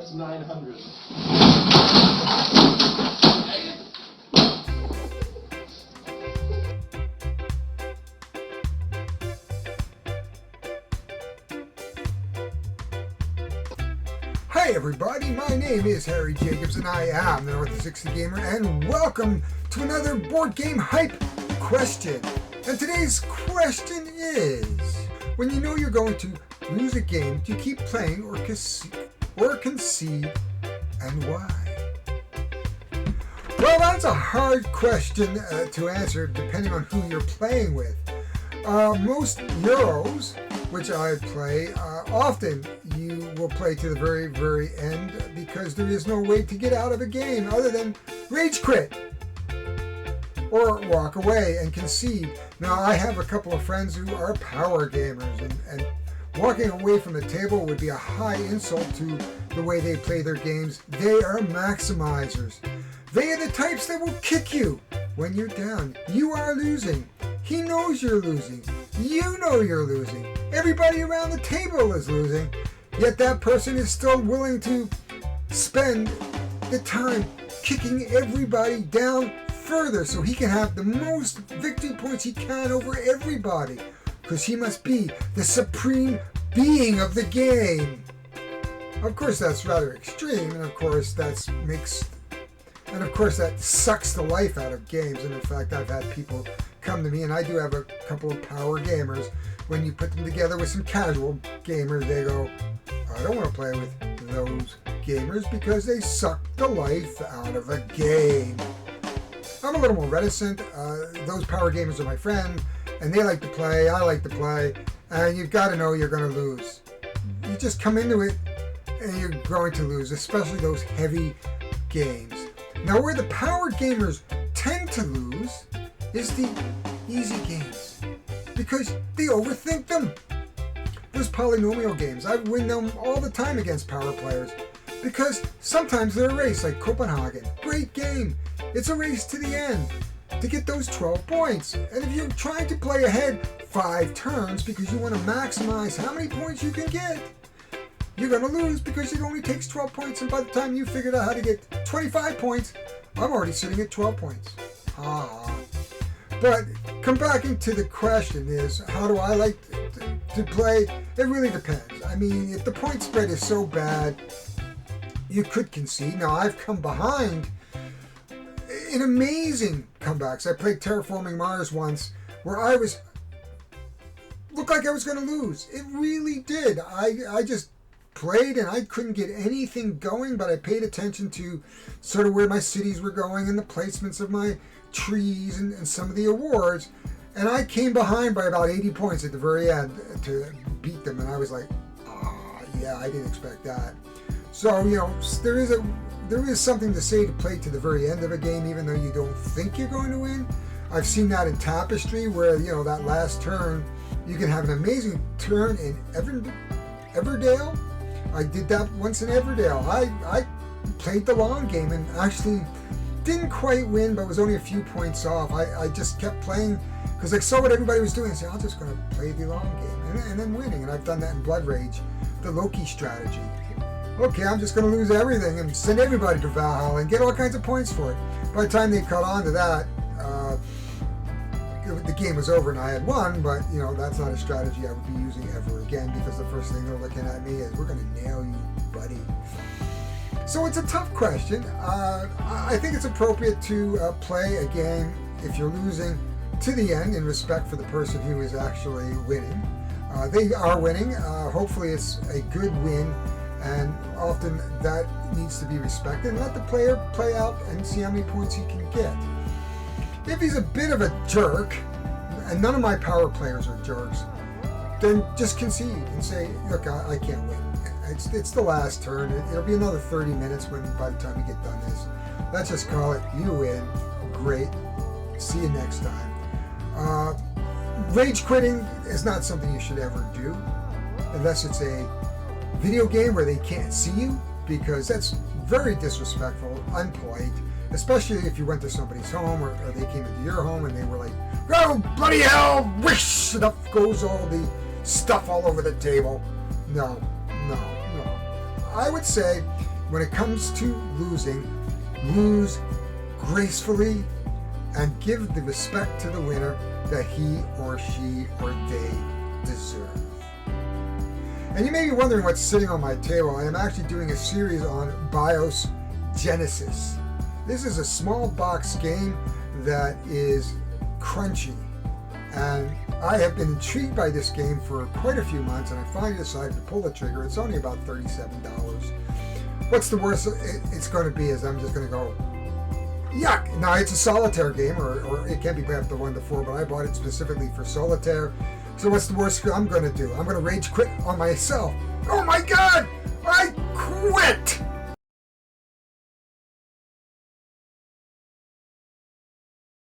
That's 900. Hi everybody, my name is Harry Jacobs and I am the North of 60 Gamer, and welcome to another board game hype question. And today's question is, when you know you're going to lose a game, do you keep playing or concede, and why? Well, that's a hard question to answer depending on who you're playing with. Most Euros, which I play, often you will play to the very, very end because there is no way to get out of a game other than rage quit or walk away and concede. Now, I have a couple of friends who are power gamers, and walking away from the table would be a high insult to the way they play their games. They are maximizers. They are the types that will kick you when you're down. You are losing. He knows you're losing. You know you're losing. Everybody around the table is losing. Yet that person is still willing to spend the time kicking everybody down further so he can have the most victory points he can over everybody. Because he must be the supreme being of the game. Of course, that's rather extreme, and of course that sucks the life out of games. And in fact, I've had people come to me, and I do have a couple of power gamers. When you put them together with some casual gamers, they go, I don't want to play with those gamers because they suck the life out of a game. I'm a little more reticent. Those power gamers are my friend, and they like to play, I like to play, and you've got to know you're going to lose. You just come into it and you're going to lose, especially those heavy games. Now, where the power gamers tend to lose is the easy games, because they overthink them. Those polynomial games, I win them all the time against power players, because sometimes they're a race, like Copenhagen. Great game. It's a race to the end to get those 12 points. And if you're trying to play ahead 5 turns because you want to maximize how many points you can get, you're going to lose because it only takes 12 points. And by the time you figured out how to get 25 points, I'm already sitting at 12 points. But come back into the question is, how do I like to play? It really depends. I mean, if the point spread is so bad, you could concede. Now, I've come behind in amazing comebacks. I played Terraforming Mars once where looked like I was going to lose. It really did. I just played and I couldn't get anything going, but I paid attention to sort of where my cities were going and the placements of my trees and some of the awards, and I came behind by about 80 points at the very end to beat them, and I was like, yeah, I didn't expect that. So, there is something to say to play to the very end of a game even though you don't think you're going to win. I've seen that in Tapestry where, that last turn, you can have an amazing turn in Everdale. I did that once in Everdale. I played the long game and actually didn't quite win, but was only a few points off. I just kept playing because I saw what everybody was doing and said, I'm just going to play the long game and then winning. And I've done that in Blood Rage, the Loki strategy. Okay, I'm just going to lose everything and send everybody to Valhalla and get all kinds of points for it. By the time they caught on to that, the game was over and I had won, but that's not a strategy I would be using ever again, because the first thing they're looking at me is, we're going to nail you, buddy. So it's a tough question. I think it's appropriate to play a game if you're losing to the end in respect for the person who is actually winning. They are winning. Hopefully it's a good win, and often that needs to be respected. And let the player play out and see how many points he can get. If he's a bit of a jerk, and none of my power players are jerks, then just concede and say, look, I can't win. It's the last turn. It'll be another 30 minutes by the time we get done this. Let's just call it, you win. Great. See you next time. Rage quitting is not something you should ever do, unless it's a video game where they can't see you, because that's very disrespectful, unpolite. Especially if you went to somebody's home or they came into your home and they were like, oh, bloody hell, whoosh, and up goes all the stuff all over the table. No. I would say when it comes to losing, lose gracefully and give the respect to the winner that he or she or they deserve. And you may be wondering what's sitting on my table. I am actually doing a series on BIOS Genesis. This is a small box game that is crunchy. And I have been intrigued by this game for quite a few months, and I finally decided to pull the trigger. It's only about $37. What's the worst it's going to be is I'm just going to go, yuck! Now, it's a solitaire game, or it can be up to 1 to 4, but I bought it specifically for solitaire. So what's the worst I'm going to do? I'm going to rage quit on myself. Oh my God! I quit!